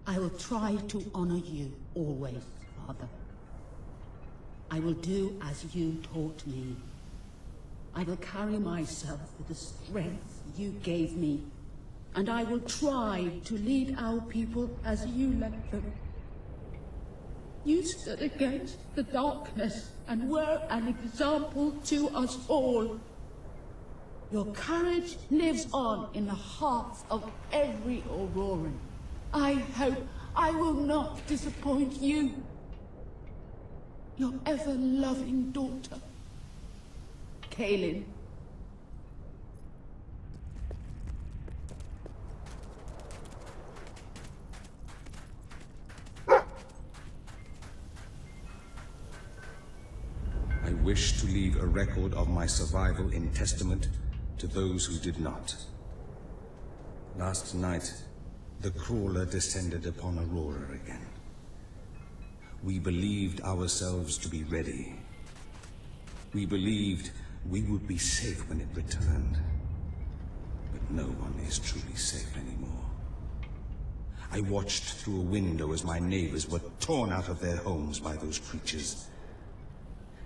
I will try to honor you always, Father. I will do as you taught me. I will carry myself with the strength you gave me, and I will try to lead our people as you led them. You stood against the darkness and were an example to us all. Your courage lives on in the hearts of every Auroran. I hope I will not disappoint you. Your ever-loving daughter, Kaelin. I wish to leave a record of my survival in testament to those who did not. Last night, the crawler descended upon Aurora again. We believed ourselves to be ready. We believed we would be safe when it returned. But no one is truly safe anymore. I watched through a window as my neighbors were torn out of their homes by those creatures.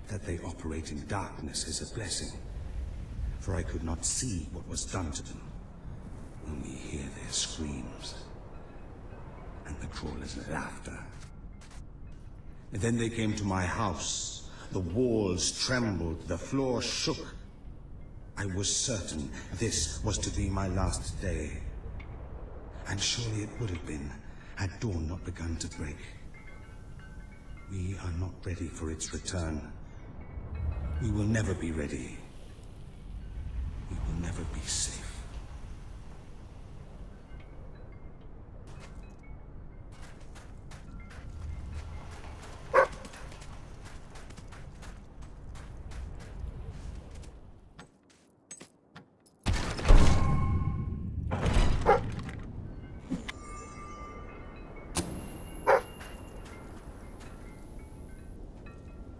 That they operate in darkness is a blessing, for I could not see what was done to them. Only hear their screams and the crawler's laughter. And then they came to my house. The walls trembled, the floor shook. I was certain this was to be my last day. And surely it would have been, had dawn not begun to break. We are not ready for its return. We will never be ready. We will never be safe.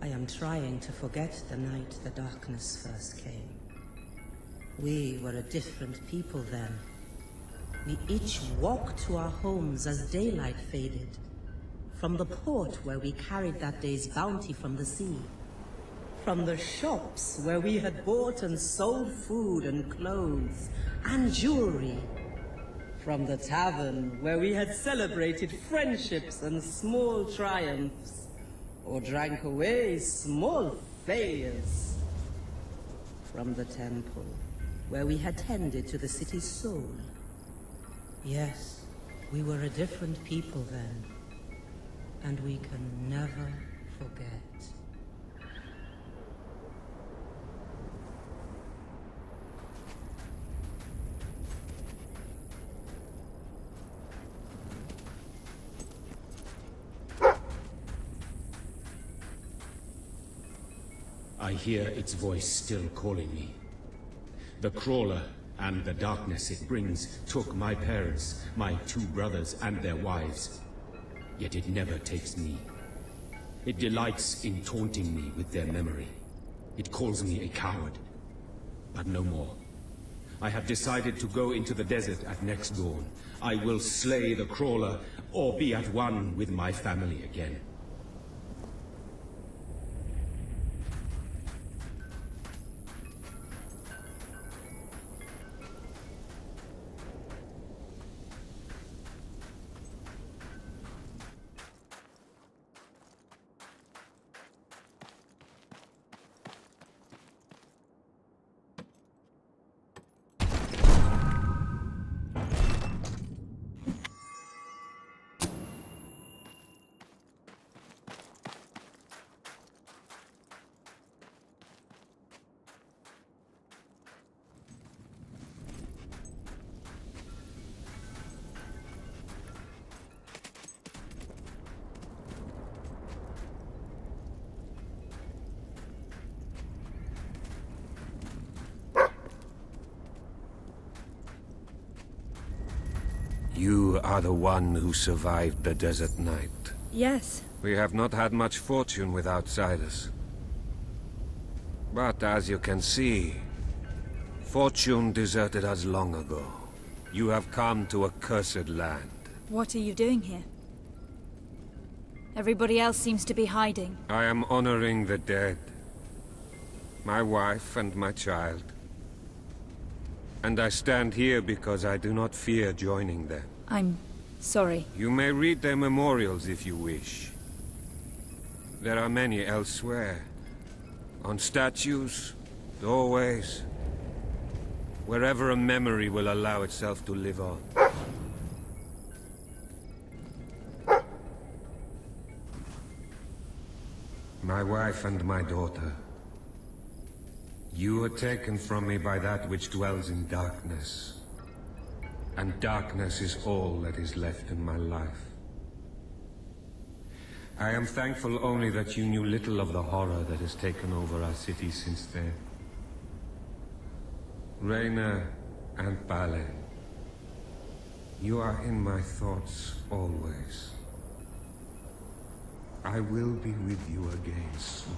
I am trying to forget the night the darkness first came. We were a different people then. We each walked to our homes as daylight faded. From the port where we carried that day's bounty from the sea. From the shops where we had bought and sold food and clothes and jewelry. From the tavern where we had celebrated friendships and small triumphs. Or drank away small failures. From the temple, where we had tended to the city's soul. Yes, we were a different people then, and we can never forget. I hear its voice still calling me. The crawler and the darkness it brings took my parents, my 2 brothers and their wives. Yet it never takes me. It delights in taunting me with their memory. It calls me a coward. But no more. I have decided to go into the desert at next dawn. I will slay the crawler or be at one with my family again. You are the one who survived the desert night. Yes. We have not had much fortune with outsiders. But as you can see, fortune deserted us long ago. You have come to a cursed land. What are you doing here? Everybody else seems to be hiding. I am honoring the dead. My wife and my child. And I stand here because I do not fear joining them. I'm sorry. You may read their memorials if you wish. There are many elsewhere. On statues, doorways. Wherever a memory will allow itself to live on. My wife and my daughter. You were taken from me by that which dwells in darkness. And darkness is all that is left in my life. I am thankful only that you knew little of the horror that has taken over our city since then. Reina and Bale, you are in my thoughts always. I will be with you again soon.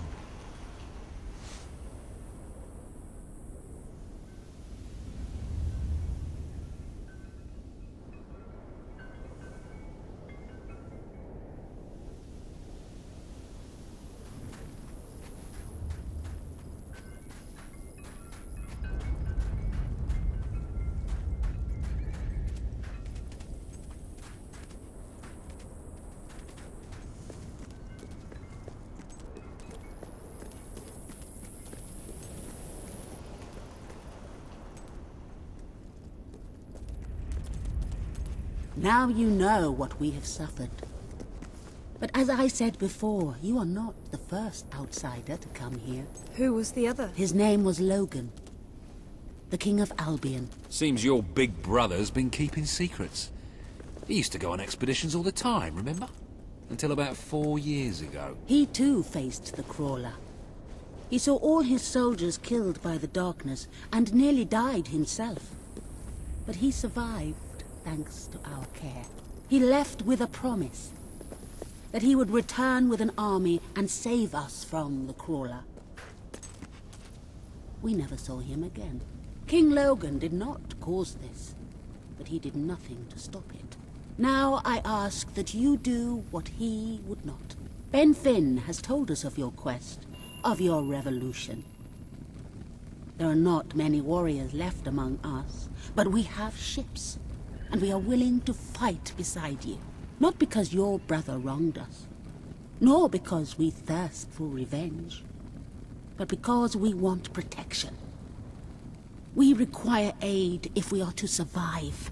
Now you know what we have suffered. But as I said before, you are not the first outsider to come here. Who was the other? His name was Logan, the King of Albion. Seems your big brother's been keeping secrets. He used to go on expeditions all the time, remember? Until about 4 years ago. He too faced the Crawler. He saw all his soldiers killed by the darkness and nearly died himself. But he survived thanks to our care. He left with a promise that he would return with an army and save us from the Crawler. We never saw him again. King Logan did not cause this, but he did nothing to stop it. Now I ask that you do what he would not. Ben Finn has told us of your quest, of your revolution. There are not many warriors left among us, but we have ships, and we are willing to fight beside you. Not because your brother wronged us, nor because we thirst for revenge, but because we want protection. We require aid if we are to survive.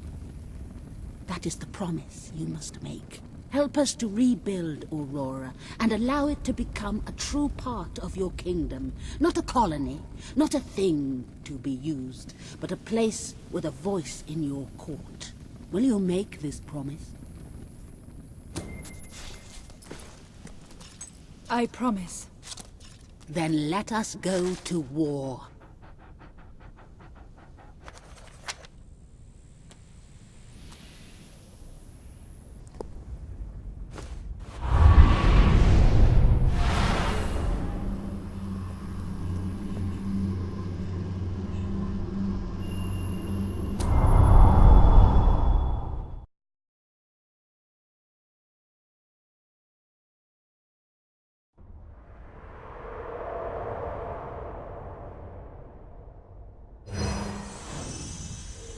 That is the promise you must make. Help us to rebuild Aurora and allow it to become a true part of your kingdom. Not a colony, not a thing to be used, but a place with a voice in your court. Will you make this promise? I promise. Then let us go to war.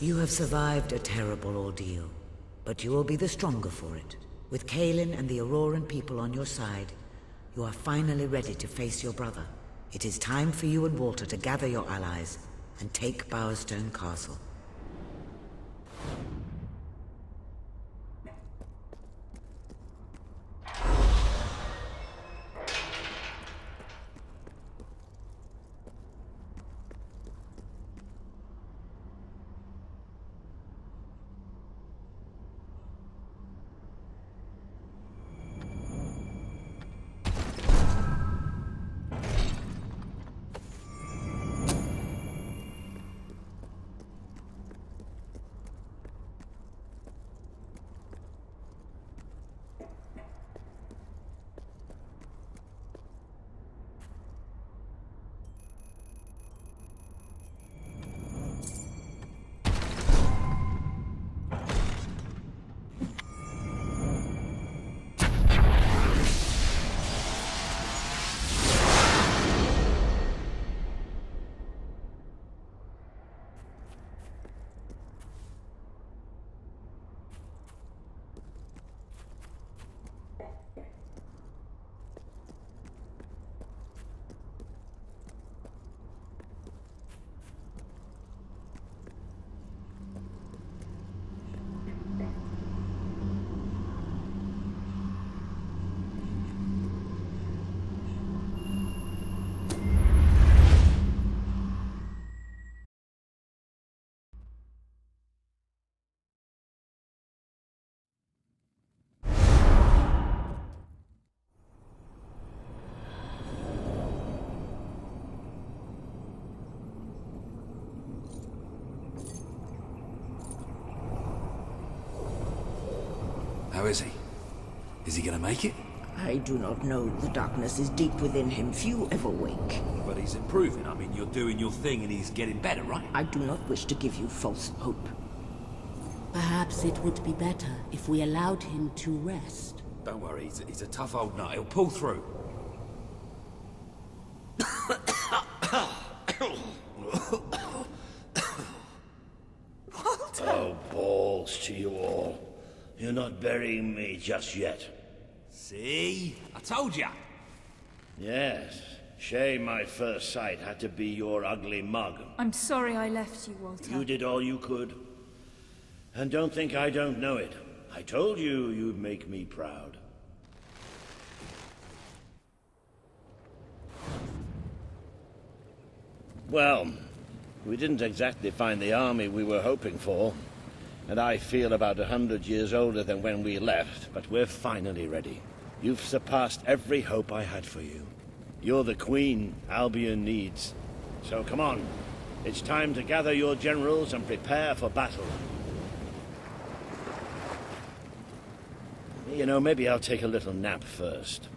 You have survived a terrible ordeal, but you will be the stronger for it. With Kaelin and the Auroran people on your side, you are finally ready to face your brother. It is time for you and Walter to gather your allies and take Bowerstone Castle. How is he? Is he gonna make it? I do not know. The darkness is deep within him. Few ever wake. But he's improving. I mean, you're doing your thing and he's getting better, right? I do not wish to give you false hope. Perhaps it would be better if we allowed him to rest. Don't worry, he's a tough old nut. He'll pull through. Oh, balls to you all. You're not burying me just yet. See? I told ya! Yes. Shame my first sight had to be your ugly mug. I'm sorry I left you, Walter. You did all you could. And don't think I don't know it. I told you you'd make me proud. Well, we didn't exactly find the army we were hoping for. And I feel about 100 years older than when we left, but we're finally ready. You've surpassed every hope I had for you. You're the queen Albion needs. So come on. It's time to gather your generals and prepare for battle. You know, maybe I'll take a little nap first.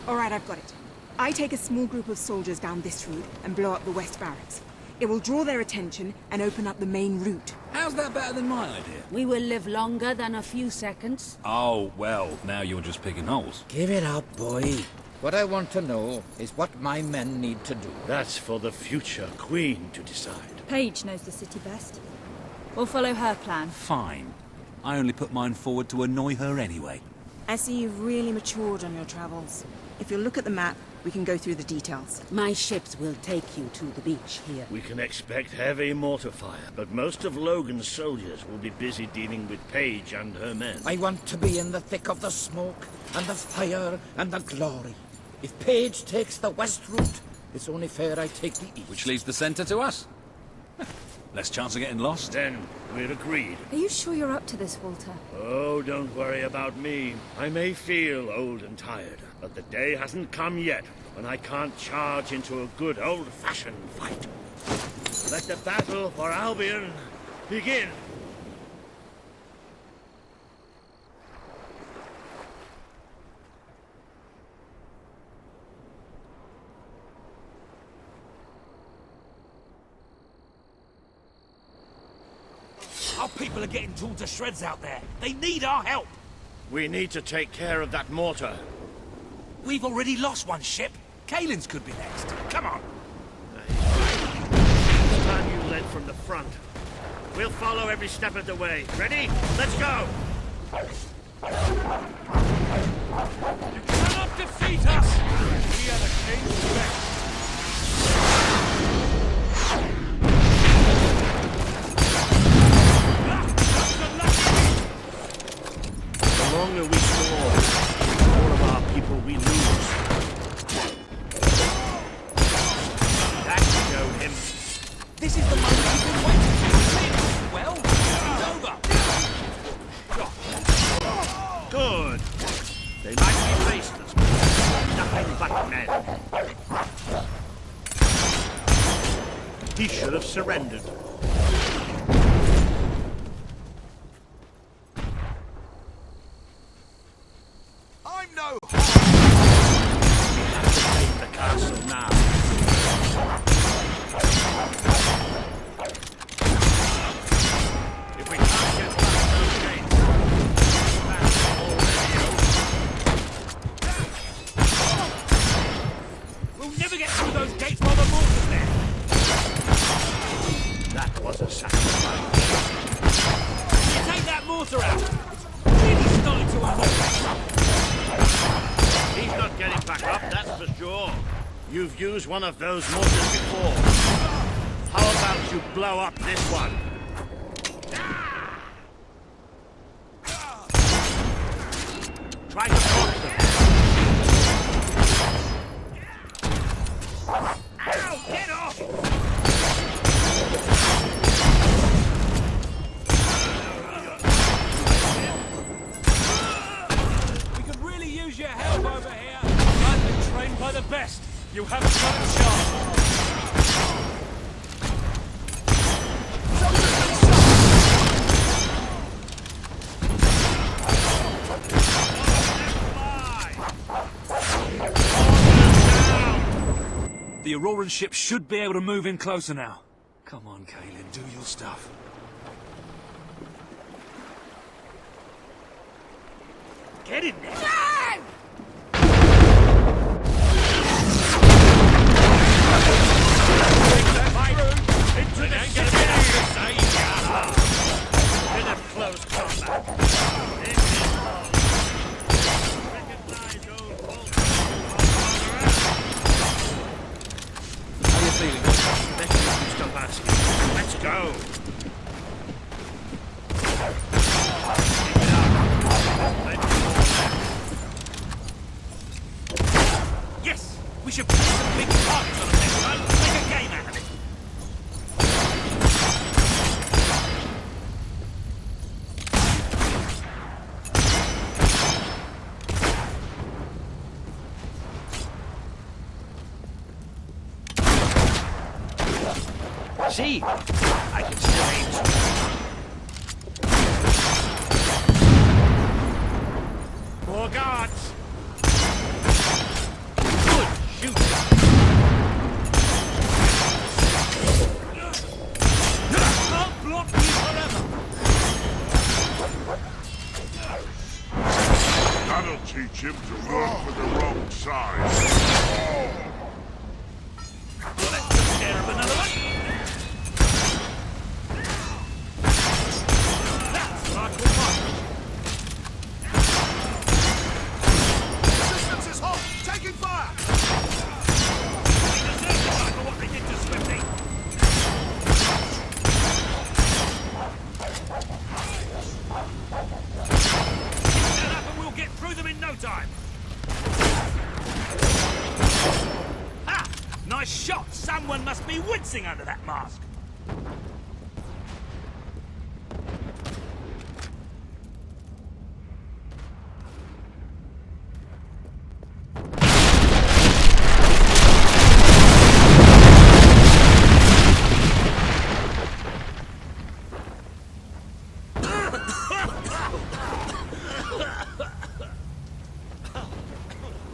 All right, I've got it. I take a small group of soldiers down this route and blow up the west barracks. It will draw their attention and open up the main route. How's that better than my idea? We will live longer than a few seconds. Oh, well, now you're just picking holes. Give it up, boy. What I want to know is what my men need to do. That's for the future queen to decide. Paige knows the city best. We'll follow her plan. Fine. I only put mine forward to annoy her anyway. I see you've really matured on your travels. If you'll look at the map, we can go through the details. My ships will take you to the beach here. We can expect heavy mortar fire, but most of Logan's soldiers will be busy dealing with Paige and her men. I want to be in the thick of the smoke, and the fire, and the glory. If Paige takes the west route, it's only fair I take the east. Which leaves the centre to us. Less chance of getting lost. Then we're agreed. Are you sure you're up to this, Walter? Oh, don't worry about me. I may feel old and tired, but the day hasn't come yet when I can't charge into a good old-fashioned fight. Let the battle for Albion begin. Our people are getting torn to shreds out there. They need our help. We need to take care of that mortar. We've already lost one ship. Kaelin's could be next. Come on. This time you led from the front. We'll follow every step of the way. Ready? Let's go! You cannot defeat us! We are the king's best. The longer we score, the more of our people we lose. That showed him. This is the moment we've been waiting for. Well, it's over. Good. They might be faceless, but they're nothing but men. He should have surrendered. I'm no. We have to take the castle now. If we can't get past those gates, that's already over. We'll never get through those gates while the mortar's there. That was a sacrifice. You take that mortar out. It's really starting to unlock. He's not getting back up, that's for sure. You've used one of those mortars before. How about you blow up this one? Try to are the best. You haven't got a chance. The Auroran ship should be able to move in closer now. Come on, Kaelin, do your stuff. Get in there! Into the city! In a close combat. Recognize old Bolton. How are you feeling? Let's stop asking. Let's go! Yes! We should play some big targets on them next time. Make a game out of it. See? I can still aim some. More guards! Good shooting! I'll block you forever! That'll teach him to run for the wrong side. Well, that took care of another one. That's what I call mine. Resistance is hot! Taking fire! They deserve to die for what they did to Swifty. Set up and we'll get through them in no time. Ha! Nice shot! Someone must be wincing under that mask.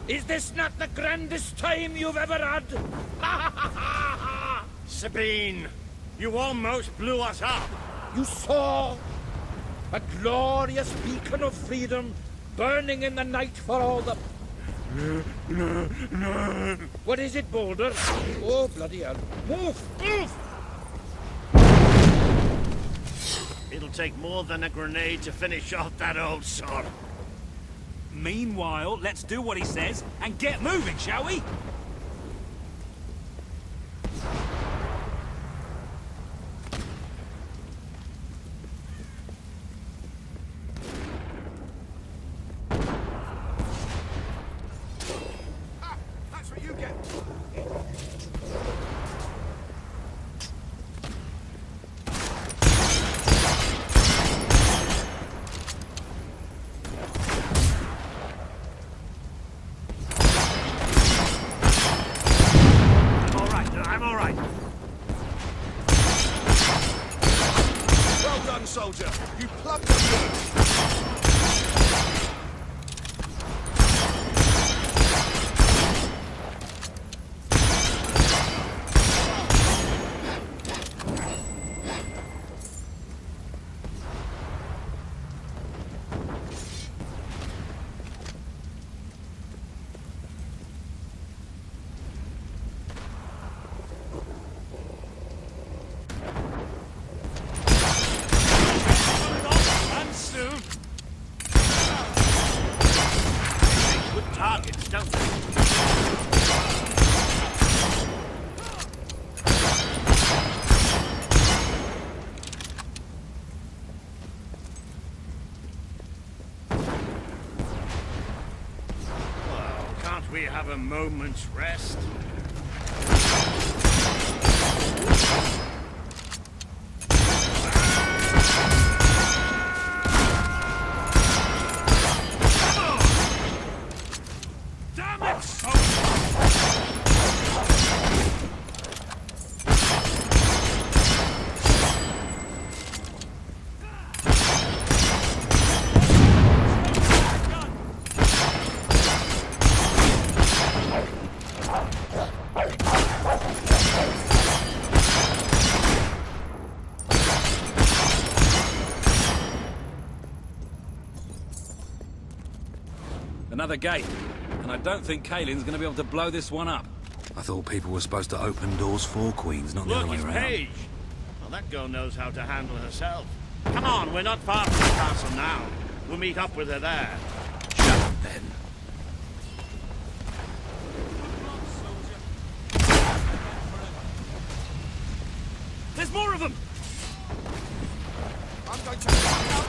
Is this not the grandest time you've ever had? Sabine, you almost blew us up. You saw a glorious beacon of freedom burning in the night for all the... What is it, Boulder? Oh, bloody hell. Move! Move! It'll take more than a grenade to finish off that old sod. Meanwhile, let's do what he says and get moving, shall we? That's what you get! I'm all right. Well done, soldier! You plugged the bird! Targets, don't they? Well, can't we have a moment's rest? Damn it! another gate. And I don't think Kaylin's gonna be able to blow this one up. I thought people were supposed to open doors for queens, not the other Look, way it's around. Paige. Well, that girl knows how to handle herself. Come on, we're not far from the castle now. We'll meet up with her there. Shut up, then. There's more of them! I'm going to find out.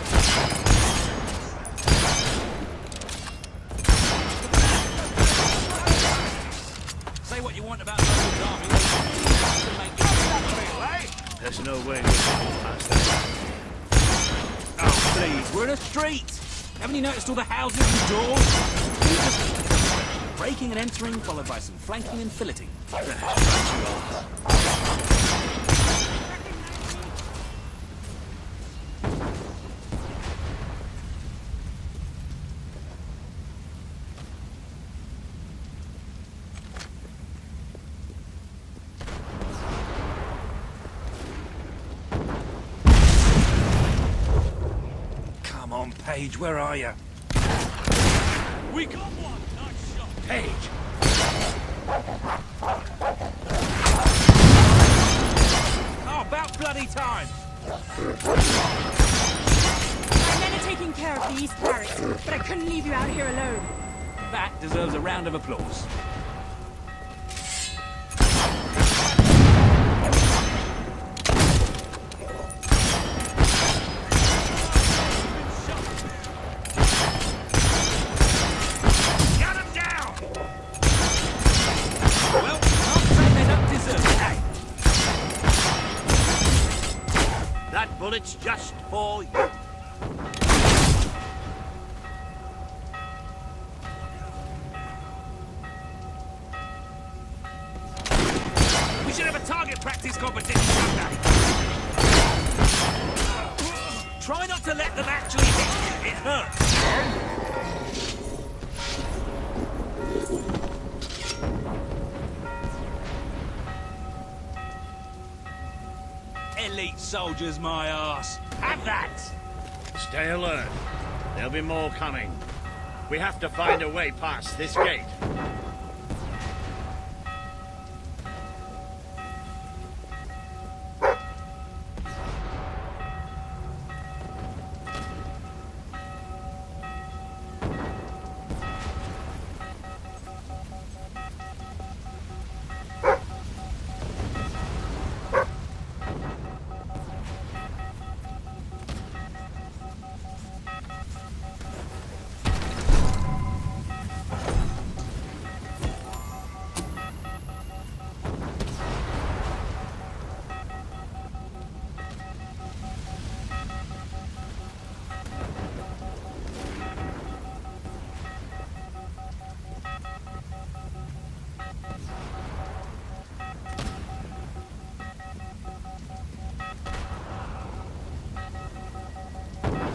Say what you want about the army. There's no way we can go past that. Oh, please, we're in a street! Haven't you noticed all the houses and doors? You just breaking and entering, followed by some flanking and filleting. Come on, Paige, where are you? We got one! Nice shot! Paige! Oh, about bloody time! My men are taking care of the East Barracks, but I couldn't leave you out here alone. That deserves a round of applause. Bullet's just for you. We should have a target practice competition someday. Try not to let them actually hit you. It hurts. Elite soldiers, my ass. Have that! Stay alert. There'll be more coming. We have to find a way past this gate.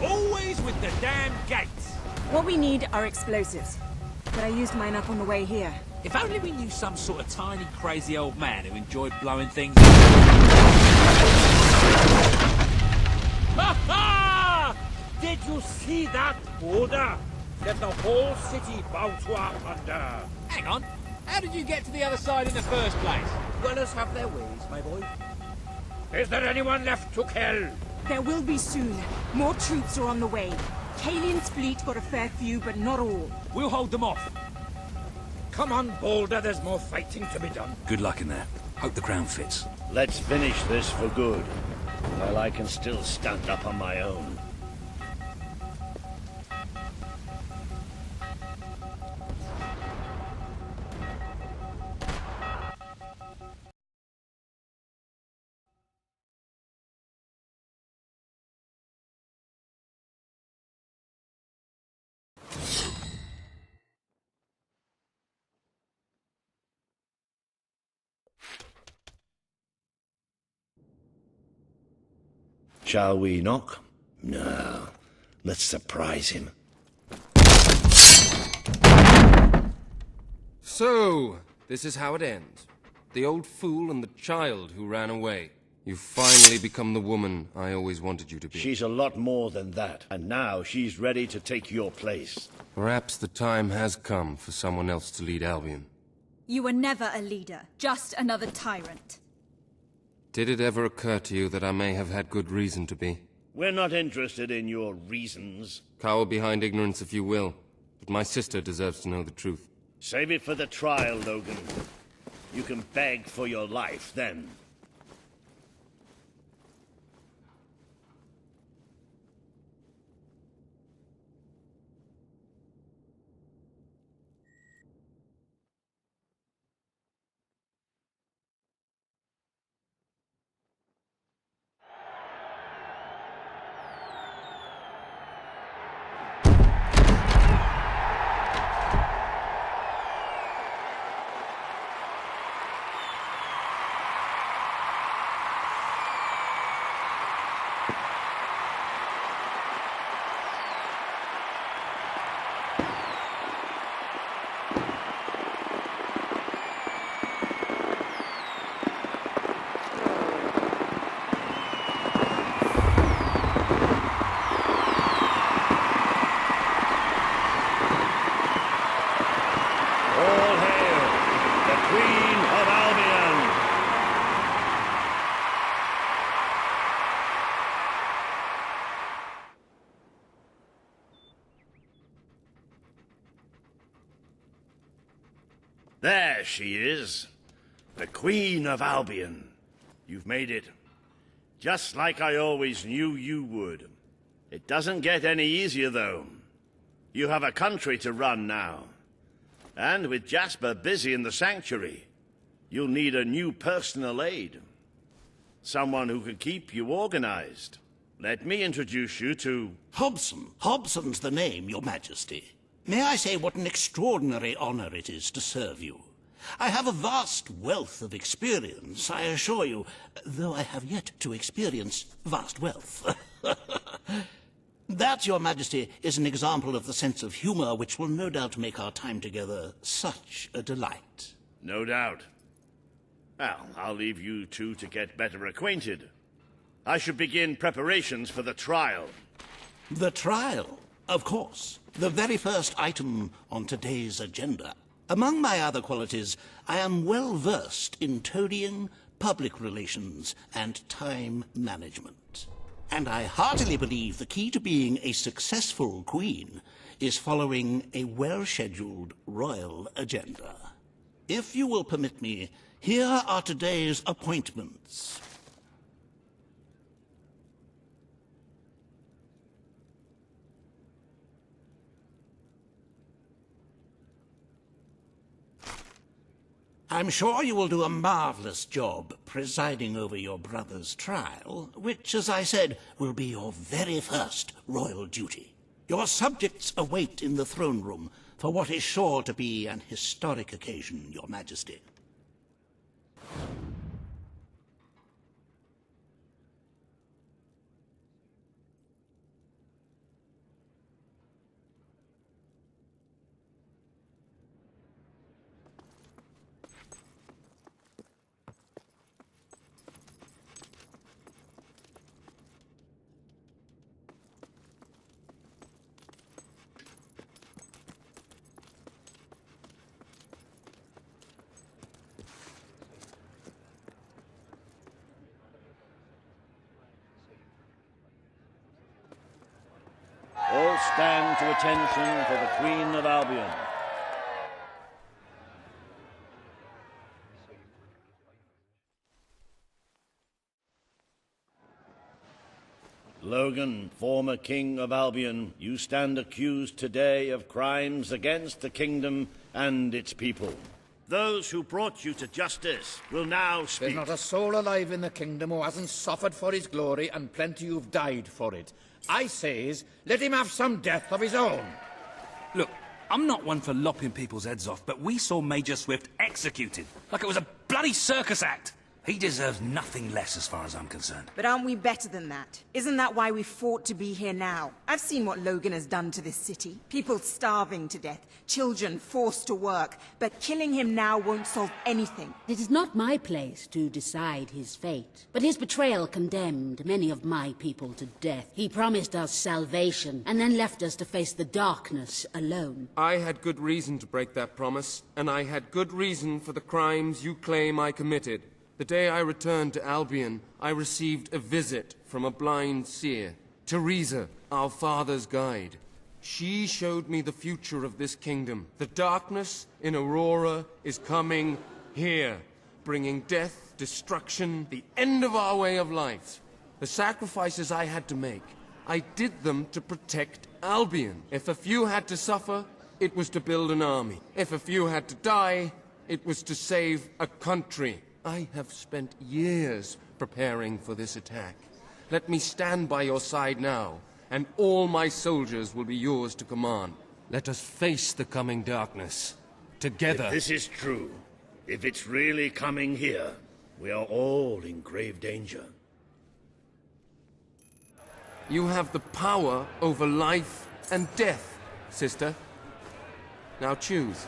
Always with the damn gates. What we need are explosives, but I used mine up on the way here. If only we knew some sort of tiny, crazy old man who enjoyed blowing things. Ha ha! Did you see that boulder? Let the whole city bow to our thunder. Hang on. How did you get to the other side in the first place? Dwellers have their ways, my boy. Is there anyone left to kill? There will be soon. More troops are on the way. Kaylin's fleet got a fair few, but not all. We'll hold them off. Come on, Boulder, there's more fighting to be done. Good luck in there. Hope the crown fits. Let's finish this for good, while I can still stand up on my own. Shall we knock? No. Let's surprise him. So, this is how it ends. The old fool and the child who ran away. You've finally become the woman I always wanted you to be. She's a lot more than that, and now she's ready to take your place. Perhaps the time has come for someone else to lead Albion. You were never a leader, just another tyrant. Did it ever occur to you that I may have had good reason to be? We're not interested in your reasons. Cower behind ignorance if you will, but my sister deserves to know the truth. Save it for the trial, Logan. You can beg for your life then. There she is, the Queen of Albion. You've made it, just like I always knew you would. It doesn't get any easier, though. You have a country to run now. And with Jasper busy in the sanctuary, you'll need a new personal aide. Someone who can keep you organized. Let me introduce you to... Hobson. Hobson's the name, Your Majesty. May I say what an extraordinary honor it is to serve you? I have a vast wealth of experience, I assure you, though I have yet to experience vast wealth. That, Your Majesty, is an example of the sense of humor which will no doubt make our time together such a delight. No doubt. Well, I'll leave you two to get better acquainted. I should begin preparations for the trial. The trial? Of course. The very first item on today's agenda. Among my other qualities, I am well versed in toadying, public relations, and time management. And I heartily believe the key to being a successful queen is following a well-scheduled royal agenda. If you will permit me, here are today's appointments. I'm sure you will do a marvelous job presiding over your brother's trial, which, as I said, will be your very first royal duty. Your subjects await in the throne room for what is sure to be an historic occasion, Your Majesty. All stand to attention for the Queen of Albion. Logan, former King of Albion, you stand accused today of crimes against the kingdom and its people. Those who brought you to justice will now speak. There's not a soul alive in the kingdom who hasn't suffered for his glory, and plenty who've died for it. I says, let him have some death of his own. Look, I'm not one for lopping people's heads off, but we saw Major Swift executed, like it was a bloody circus act. He deserves nothing less as far as I'm concerned. But aren't we better than that? Isn't that why we fought to be here now? I've seen what Logan has done to this city. People starving to death, children forced to work. But killing him now won't solve anything. It is not my place to decide his fate. But his betrayal condemned many of my people to death. He promised us salvation, and then left us to face the darkness alone. I had good reason to break that promise, and I had good reason for the crimes you claim I committed. The day I returned to Albion, I received a visit from a blind seer, Teresa, our father's guide. She showed me the future of this kingdom. The darkness in Aurora is coming here, bringing death, destruction, the end of our way of life. The sacrifices I had to make, I did them to protect Albion. If a few had to suffer, it was to build an army. If a few had to die, it was to save a country. I have spent years preparing for this attack. Let me stand by your side now, and all my soldiers will be yours to command. Let us face the coming darkness, together. If this is true, if it's really coming here, we are all in grave danger. You have the power over life and death, sister. Now choose.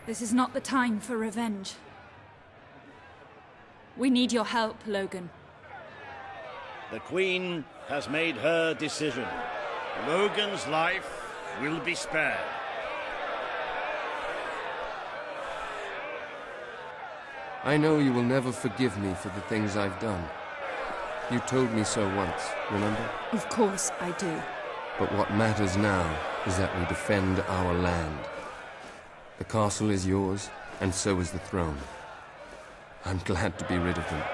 This is not the time for revenge. We need your help, Logan. The Queen has made her decision. Logan's life will be spared. I know you will never forgive me for the things I've done. You told me so once, remember? Of course I do. But what matters now is that we defend our land. The castle is yours, and so is the throne. I'm glad to be rid of them.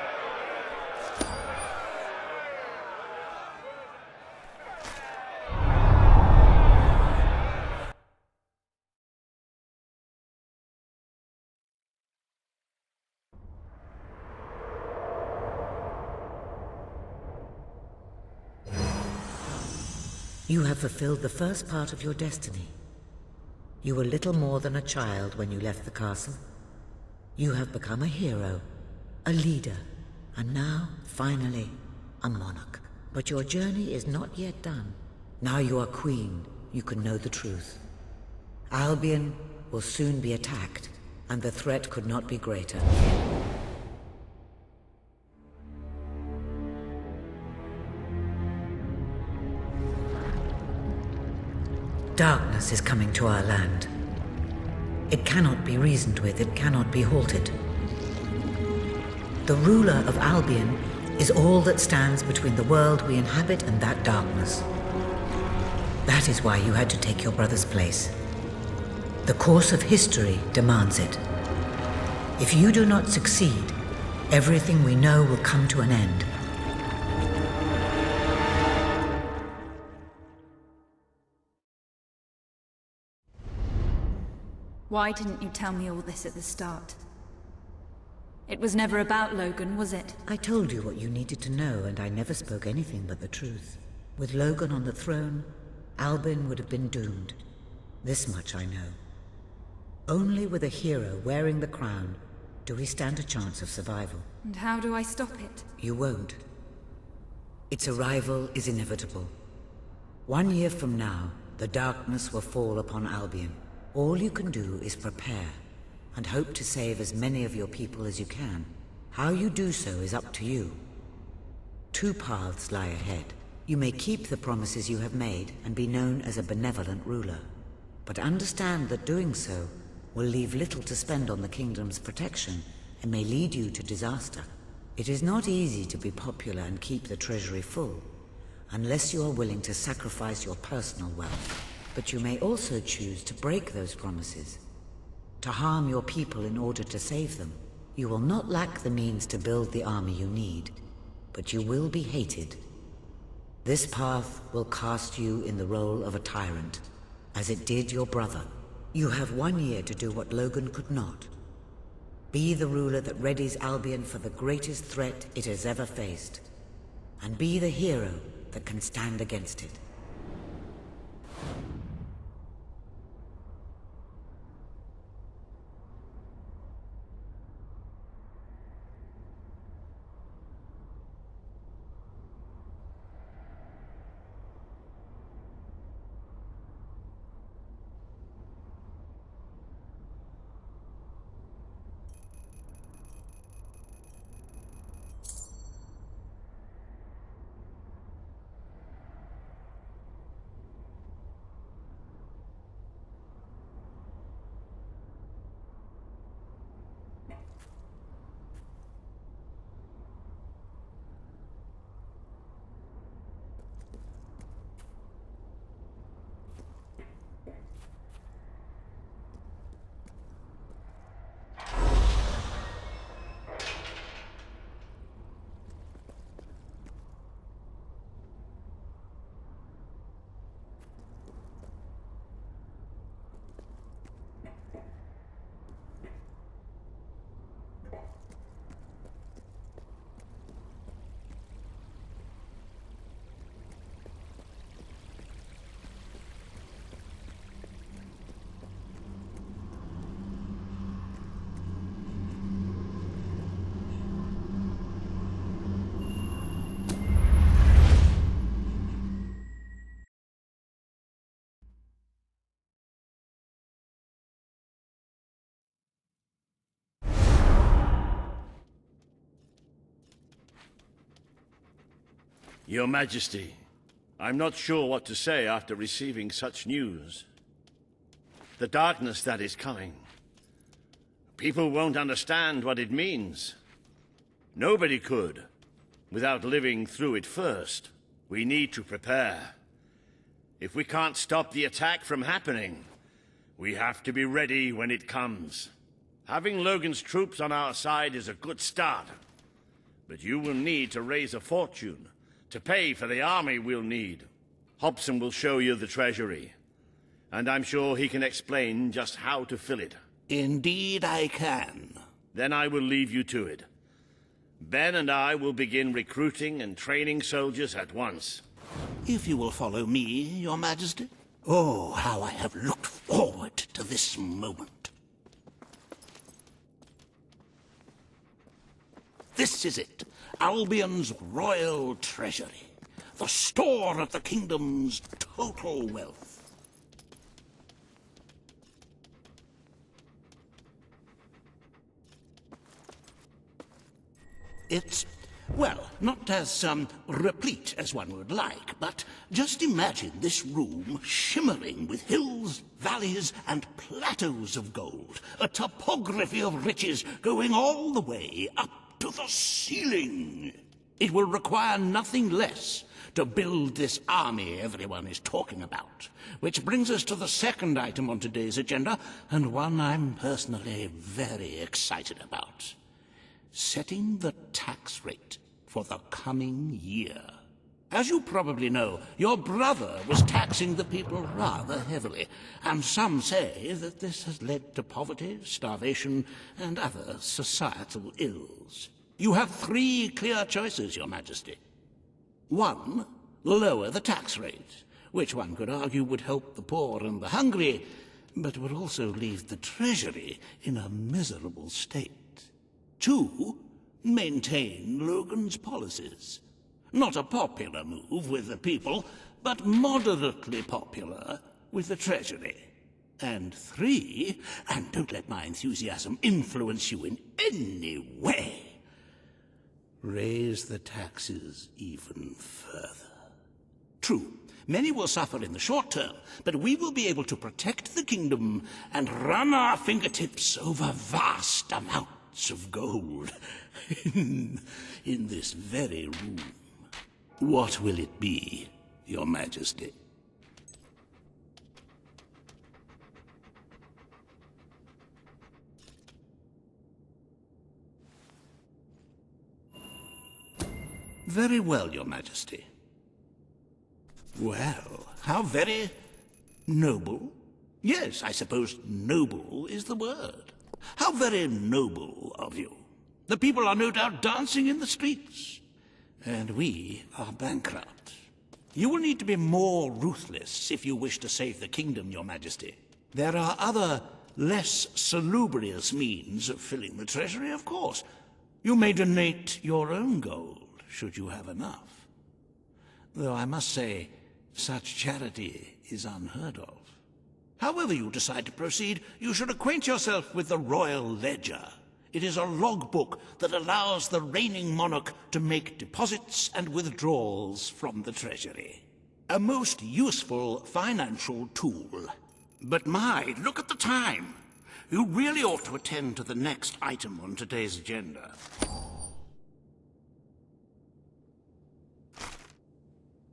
You have fulfilled the first part of your destiny. You were little more than a child when you left the castle. You have become a hero, a leader, and now, finally, a monarch. But your journey is not yet done. Now you are queen, you can know the truth. Albion will soon be attacked, and the threat could not be greater. Darkness is coming to our land. It cannot be reasoned with, it cannot be halted. The ruler of Albion is all that stands between the world we inhabit and that darkness. That is why you had to take your brother's place. The course of history demands it. If you do not succeed, everything we know will come to an end. Why didn't you tell me all this at the start? It was never about Logan, was it? I told you what you needed to know, and I never spoke anything but the truth. With Logan on the throne, Albion would have been doomed. This much I know. Only with a hero wearing the crown do we stand a chance of survival. And how do I stop it? You won't. Its arrival is inevitable. 1 year from now, the darkness will fall upon Albion. All you can do is prepare, and hope to save as many of your people as you can. How you do so is up to you. 2 paths lie ahead. You may keep the promises you have made and be known as a benevolent ruler. But understand that doing so will leave little to spend on the kingdom's protection and may lead you to disaster. It is not easy to be popular and keep the treasury full, unless you are willing to sacrifice your personal wealth. But you may also choose to break those promises, to harm your people in order to save them. You will not lack the means to build the army you need, but you will be hated. This path will cast you in the role of a tyrant, as it did your brother. You have 1 year to do what Logan could not. Be the ruler that readies Albion for the greatest threat it has ever faced, and be the hero that can stand against it. Your Majesty, I'm not sure what to say after receiving such news. The darkness that is coming. People won't understand what it means. Nobody could, without living through it first. We need to prepare. If we can't stop the attack from happening, we have to be ready when it comes. Having Logan's troops on our side is a good start. But you will need to raise a fortune to pay for the army we'll need. Hobson will show you the treasury, and I'm sure he can explain just how to fill it. Indeed I can. Then I will leave you to it. Ben and I will begin recruiting and training soldiers at once. If you will follow me, Your Majesty. Oh, how I have looked forward to this moment. This is it, Albion's royal treasury, the store of the kingdom's total wealth. It's, well, not as replete as one would like, but just imagine this room shimmering with hills, valleys, and plateaus of gold, a topography of riches going all the way up to the ceiling. It will require nothing less to build this army everyone is talking about. Which brings us to the second item on today's agenda, and one I'm personally very excited about. Setting the tax rate for the coming year. As you probably know, your brother was taxing the people rather heavily, and some say that this has led to poverty, starvation, and other societal ills. You have three clear choices, Your Majesty. 1, lower the tax rate, which one could argue would help the poor and the hungry, but would also leave the treasury in a miserable state. 2, maintain Logan's policies. Not a popular move with the people, but moderately popular with the Treasury. And 3, and don't let my enthusiasm influence you in any way, raise the taxes even further. True, many will suffer in the short term, but we will be able to protect the kingdom and run our fingertips over vast amounts of gold in this very room. What will it be, Your Majesty? Very well, Your Majesty. Well, how very noble. Yes, I suppose noble is the word. How very noble of you. The people are no doubt dancing in the streets. And we are bankrupt. You will need to be more ruthless if you wish to save the kingdom, Your Majesty. There are other, less salubrious means of filling the treasury, of course. You may donate your own gold, should you have enough. Though I must say, such charity is unheard of. However you decide to proceed, you should acquaint yourself with the Royal Ledger. It is a logbook that allows the reigning monarch to make deposits and withdrawals from the treasury. A most useful financial tool. But my, look at the time. You really ought to attend to the next item on today's agenda.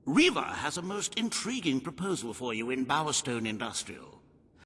Riva has a most intriguing proposal for you in Bowerstone Industrial.